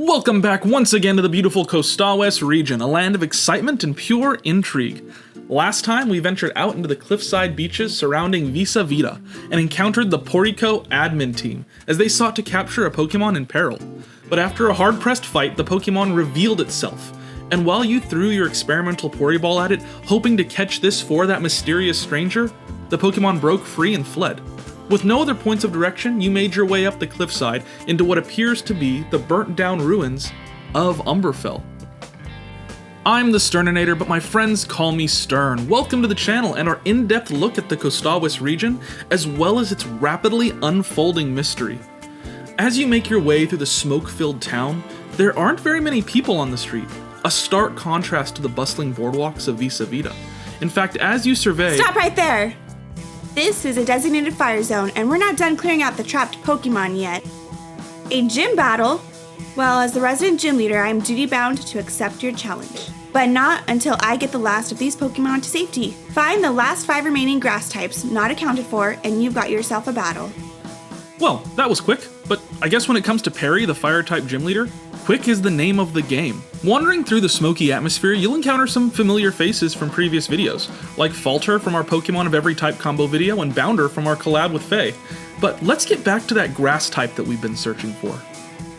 Welcome back once again to the beautiful Kostawes region, a land of excitement and pure intrigue. Last time we ventured out into the cliffside beaches surrounding Visa Vida and encountered the Porrico admin team as they sought to capture a Pokémon in peril. But after a hard-pressed fight, the Pokémon revealed itself, and while you threw your experimental Pokéball at it, hoping to catch this for that mysterious stranger, the Pokémon broke free and fled. With no other points of direction, you made your way up the cliffside into what appears to be the burnt-down ruins of Umberfell. I'm the Thesterninator, but my friends call me Stern. Welcome to the channel and our in-depth look at the Kostawes region, as well as its rapidly unfolding mystery. As you make your way through the smoke-filled town, there aren't very many people on the street, a stark contrast to the bustling boardwalks of Visa Vida. In fact, as you survey— Stop right there! This is a designated fire zone, and we're not done clearing out the trapped Pokemon yet. A gym battle? Well, as the resident gym leader, I am duty-bound to accept your challenge. But not until I get the last of these Pokemon to safety. Find the last 5 remaining grass types not accounted for, and you've got yourself a battle. Well, that was quick, but I guess when it comes to Perry, the fire-type gym leader, quick is the name of the game. Wandering through the smoky atmosphere, you'll encounter some familiar faces from previous videos, like Falter from our Pokemon of every type combo video and Bounder from our collab with Faye. But let's get back to that grass type that we've been searching for.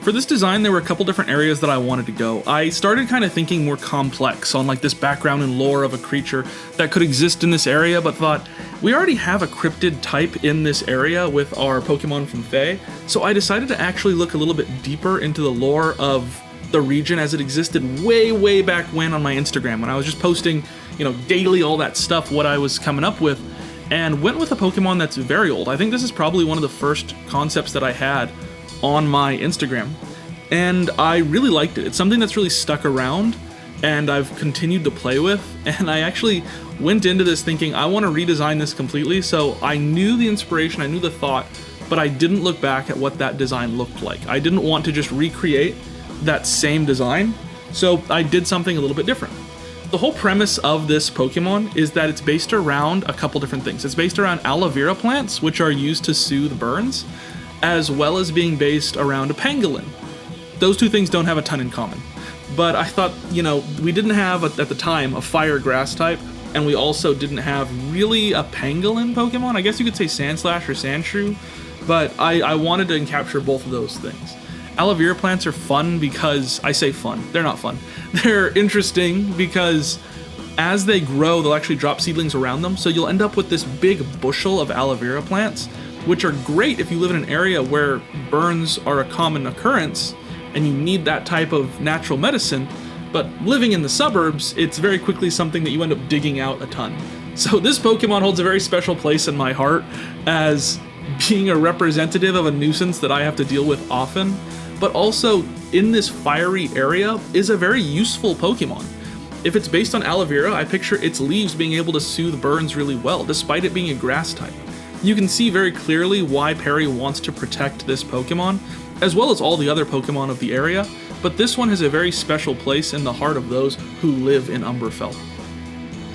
For this design, there were a couple different areas that I wanted to go. I started kind of thinking more complex on like this background and lore of a creature that could exist in this area, but thought, we already have a cryptid type in this area with our Pokemon from Faye, so I decided to actually look a little bit deeper into the lore of the region as it existed way back when on my Instagram, when I was just posting, daily all that stuff, what I was coming up with, and went with a Pokemon that's very old. I think this is probably one of the first concepts that I had on my Instagram, and I really liked it. It's something that's really stuck around and I've continued to play with, and I actually went into this thinking I want to redesign this completely, so I knew the inspiration, I knew the thought, but I didn't look back at what that design looked like. I didn't want to just recreate that same design, so I did something a little bit different. The whole premise of this Pokemon is that it's based around a couple different things. It's based around aloe vera plants, which are used to soothe burns, as well as being based around a pangolin. Those two things don't have a ton in common. But I thought, we didn't have, at the time, a fire grass type, and we also didn't have really a pangolin Pokemon. I guess you could say Sandslash or Sandshrew, but I wanted to capture both of those things. Aloe vera plants are fun because, I say fun, they're not fun. They're interesting because as they grow, they'll actually drop seedlings around them, so you'll end up with this big bushel of aloe vera plants, which are great if you live in an area where burns are a common occurrence and you need that type of natural medicine, but living in the suburbs, it's very quickly something that you end up digging out a ton. So this Pokemon holds a very special place in my heart as being a representative of a nuisance that I have to deal with often, but also in this fiery area is a very useful Pokemon. If it's based on aloe vera, I picture its leaves being able to soothe burns really well, despite it being a grass type. You can see very clearly why Perry wants to protect this Pokemon, as well as all the other Pokemon of the area, but this one has a very special place in the heart of those who live in Umberfell.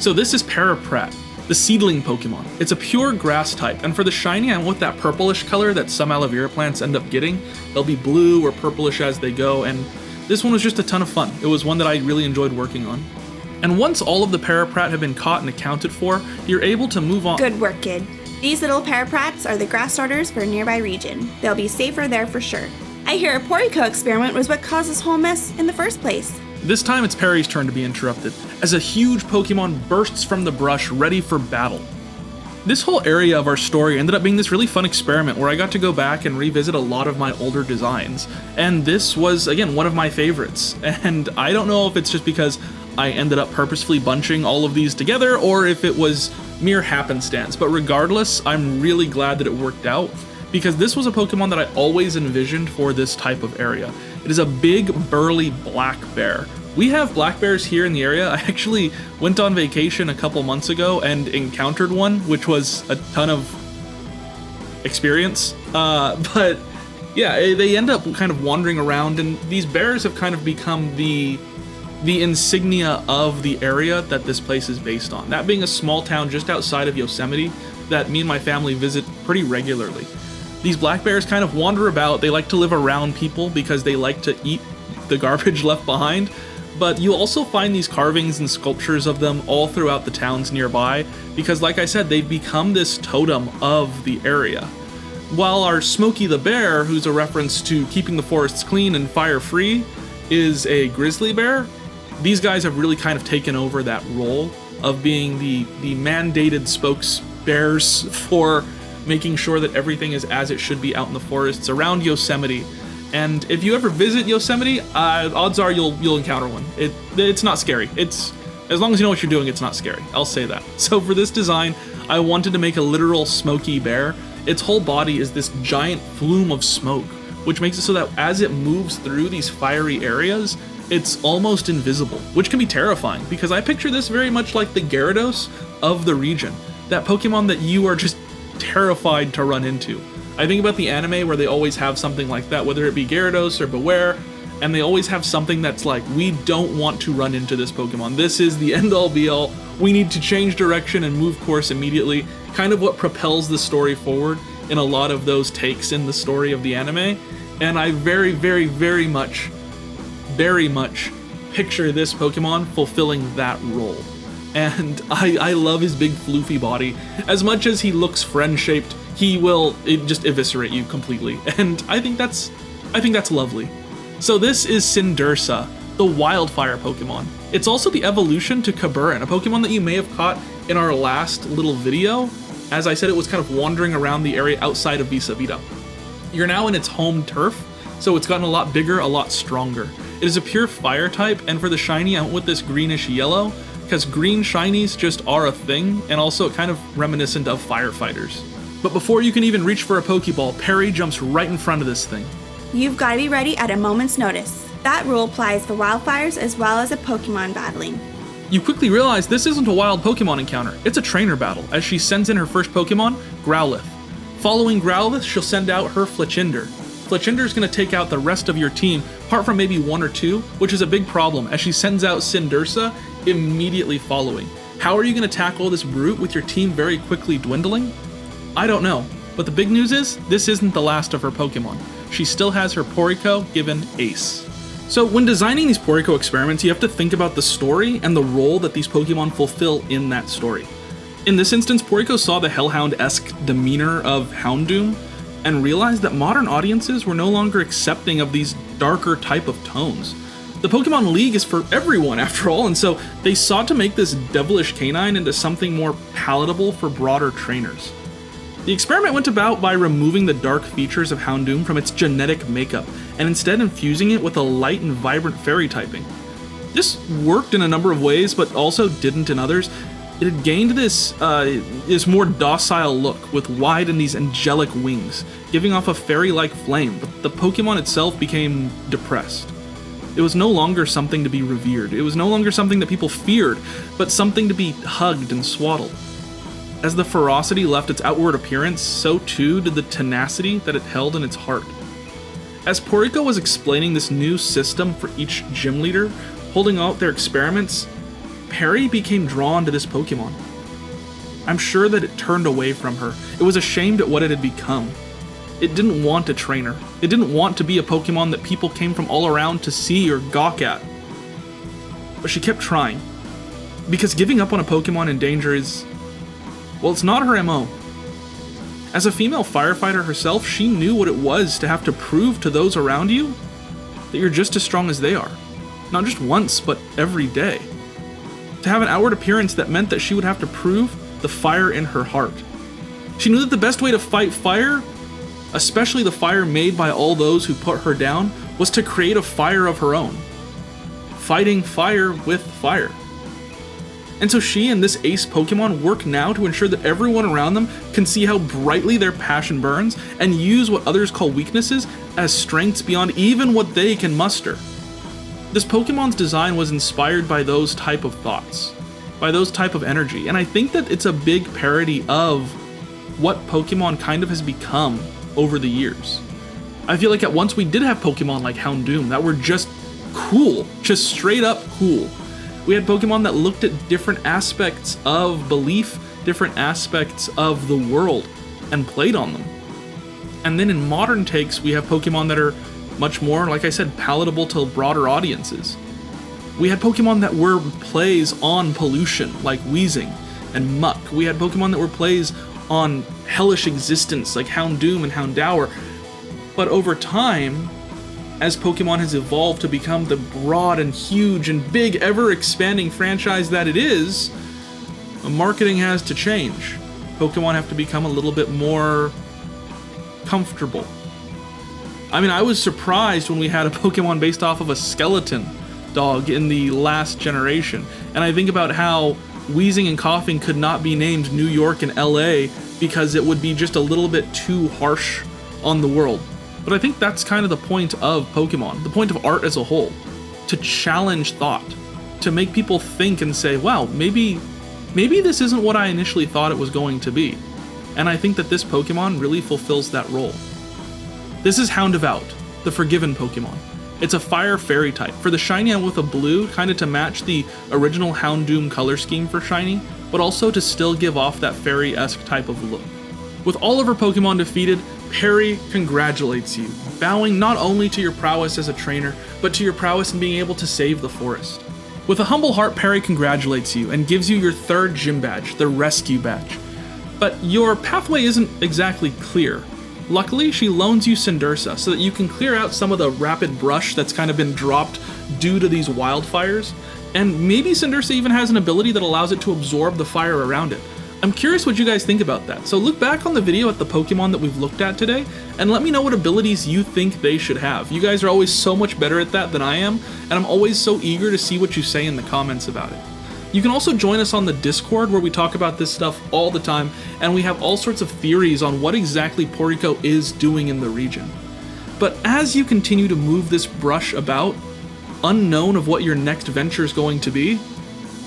So this is Paraprat, the seedling Pokemon. It's a pure grass type, and for the shiny, I want that purplish color that some aloe vera plants end up getting. They'll be blue or purplish as they go, and this one was just a ton of fun. It was one that I really enjoyed working on. And once all of the Paraprat have been caught and accounted for, you're able to move on. Good work, kid. These little Paraprats are the grass starters for a nearby region. They'll be safer there for sure. I hear a Porrico experiment was what caused this whole mess in the first place. This time it's Perry's turn to be interrupted, as a huge Pokemon bursts from the brush ready for battle. This whole area of our story ended up being this really fun experiment where I got to go back and revisit a lot of my older designs, and this was, again, one of my favorites. And I don't know if it's just because I ended up purposefully bunching all of these together, or if it was mere happenstance, but regardless, I'm really glad that it worked out, because this was a Pokemon that I always envisioned for this type of area. It is a big, burly black bear. We have black bears here in the area. I actually went on vacation a couple months ago and encountered one, which was a ton of experience, but yeah, they end up kind of wandering around, and these bears have kind of become the insignia of the area that this place is based on. That being a small town just outside of Yosemite that me and my family visit pretty regularly. These black bears kind of wander about. They like to live around people because they like to eat the garbage left behind, but you'll also find these carvings and sculptures of them all throughout the towns nearby, because like I said, they've become this totem of the area. While our Smokey the Bear, who's a reference to keeping the forests clean and fire-free, is a grizzly bear, these guys have really kind of taken over that role of being the mandated spokesbears for making sure that everything is as it should be out in the forests around Yosemite. And if you ever visit Yosemite, odds are you'll encounter one. It's not scary. It's, as long as you know what you're doing, it's not scary. I'll say that. So for this design, I wanted to make a literal smoky bear. Its whole body is this giant flume of smoke, which makes it so that as it moves through these fiery areas, it's almost invisible, which can be terrifying, because I picture this very much like the Gyarados of the region, that Pokemon that you are just terrified to run into. I think about the anime where they always have something like that, whether it be Gyarados or Beware, and they always have something that's like, we don't want to run into this Pokemon. This is the end-all be-all. We need to change direction and move course immediately. Kind of what propels the story forward in a lot of those takes in the story of the anime. And I very, very, very much picture this Pokemon fulfilling that role. And I love his big floofy body. As much as he looks friend-shaped, he will just eviscerate you completely. And I think that's lovely. So this is Cindursa, the wildfire Pokemon. It's also the evolution to Kaburin, a Pokemon that you may have caught in our last little video. As I said, it was kind of wandering around the area outside of Visa Vita. You're now in its home turf, so it's gotten a lot bigger, a lot stronger. It is a pure fire type, and for the shiny, I went with this greenish yellow, because green shinies just are a thing, and also kind of reminiscent of firefighters. But before you can even reach for a Pokeball, Perry jumps right in front of this thing. You've got to be ready at a moment's notice. That rule applies for wildfires as well as a Pokemon battling. You quickly realize this isn't a wild Pokemon encounter, it's a trainer battle, as she sends in her first Pokemon, Growlithe. Following Growlithe, she'll send out her Fletchinder. Fletchinder's going to take out the rest of your team, apart from maybe one or two, which is a big problem, as she sends out Cindursa immediately following. How are you going to tackle this brute with your team very quickly dwindling? I don't know, but the big news is, this isn't the last of her Pokemon. She still has her Poriko given Ace. So when designing these Poriko experiments, you have to think about the story and the role that these Pokemon fulfill in that story. In this instance, Poriko saw the Hellhound-esque demeanor of Houndoom and realized that modern audiences were no longer accepting of these darker type of tones. The Pokemon League is for everyone after all, and so they sought to make this devilish canine into something more palatable for broader trainers. The experiment went about by removing the dark features of Houndoom from its genetic makeup, and instead infusing it with a light and vibrant fairy typing. This worked in a number of ways, but also didn't in others. It had gained this more docile look with wide and these angelic wings, giving off a fairy-like flame, but the Pokemon itself became depressed. It was no longer something to be revered. It was no longer something that people feared, but something to be hugged and swaddled. As the ferocity left its outward appearance, so too did the tenacity that it held in its heart. As Poriko was explaining this new system for each gym leader, holding out their experiments, Perry became drawn to this Pokemon. I'm sure that it turned away from her. It was ashamed at what it had become. It didn't want a trainer. It didn't want to be a Pokemon that people came from all around to see or gawk at. But she kept trying. Because giving up on a Pokemon in danger is, well, it's not her MO. As a female firefighter herself, she knew what it was to have to prove to those around you that you're just as strong as they are. Not just once, but every day. To have an outward appearance that meant that she would have to prove the fire in her heart. She knew that the best way to fight fire, especially the fire made by all those who put her down, was to create a fire of her own. Fighting fire with fire. And so she and this ace Pokemon work now to ensure that everyone around them can see how brightly their passion burns and use what others call weaknesses as strengths beyond even what they can muster. This Pokemon's design was inspired by those type of thoughts, by those type of energy, and I think that it's a big parody of what Pokemon kind of has become over the years. I feel like at once we did have Pokemon like Houndoom that were just cool, just straight up cool. We had Pokemon that looked at different aspects of belief, different aspects of the world, and played on them. And then in modern takes, we have Pokemon that are much more, like I said, palatable to broader audiences. We had Pokemon that were plays on pollution, like Weezing and Muck. We had Pokemon that were plays on hellish existence, like Houndoom and Houndour. But over time, as Pokemon has evolved to become the broad and huge and big, ever-expanding franchise that it is, marketing has to change. Pokemon have to become a little bit more comfortable. I mean, I was surprised when we had a Pokemon based off of a skeleton dog in the last generation. And I think about how Wheezing and Coughing could not be named New York and LA because it would be just a little bit too harsh on the world. But I think that's kind of the point of Pokemon, the point of art as a whole, to challenge thought, to make people think and say, wow, maybe this isn't what I initially thought it was going to be. And I think that this Pokemon really fulfills that role. This is Houndour, the Forgiven Pokemon. It's a fire fairy type. For the shiny, I'm with a blue, kind of to match the original Houndoom color scheme for shiny, but also to still give off that fairy-esque type of look. With all of her Pokemon defeated, Perry congratulates you, bowing not only to your prowess as a trainer, but to your prowess in being able to save the forest. With a humble heart, Perry congratulates you and gives you your third gym badge, the Rescue Badge. But your pathway isn't exactly clear. Luckily, she loans you Cindursa so that you can clear out some of the rapid brush that's kind of been dropped due to these wildfires, and maybe Cindursa even has an ability that allows it to absorb the fire around it. I'm curious what you guys think about that, so look back on the video at the Pokemon that we've looked at today, and let me know what abilities you think they should have. You guys are always so much better at that than I am, and I'm always so eager to see what you say in the comments about it. You can also join us on the Discord where we talk about this stuff all the time, and we have all sorts of theories on what exactly Porrico is doing in the region. But as you continue to move this brush about, unknown of what your next venture is going to be,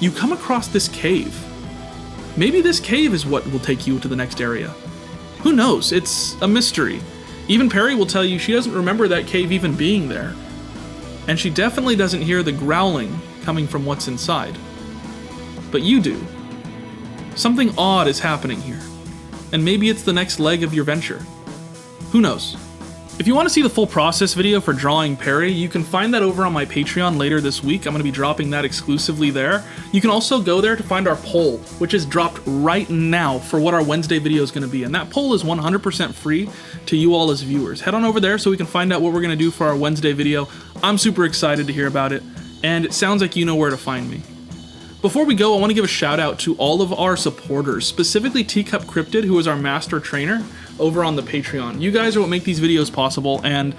you come across this cave. Maybe this cave is what will take you to the next area. Who knows? It's a mystery. Even Perry will tell you she doesn't remember that cave even being there. And she definitely doesn't hear the growling coming from what's inside. But you do. Something odd is happening here. And maybe it's the next leg of your venture. Who knows? If you want to see the full process video for drawing Perry, you can find that over on my Patreon later this week. I'm going to be dropping that exclusively there. You can also go there to find our poll, which is dropped right now for what our Wednesday video is going to be. And that poll is 100% free to you all as viewers. Head on over there so we can find out what we're going to do for our Wednesday video. I'm super excited to hear about it, and it sounds like you know where to find me. Before we go, I want to give a shout out to all of our supporters, specifically Teacup Cryptid, who is our master trainer over on the Patreon. You guys are what make these videos possible, and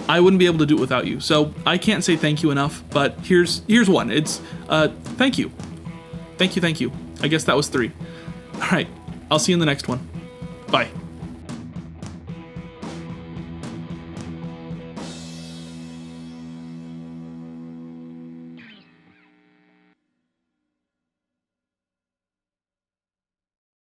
I wouldn't be able to do it without you. So I can't say thank you enough, but here's one. It's thank you. Thank you. I guess that was 3. All right, I'll see you in the next one. Bye.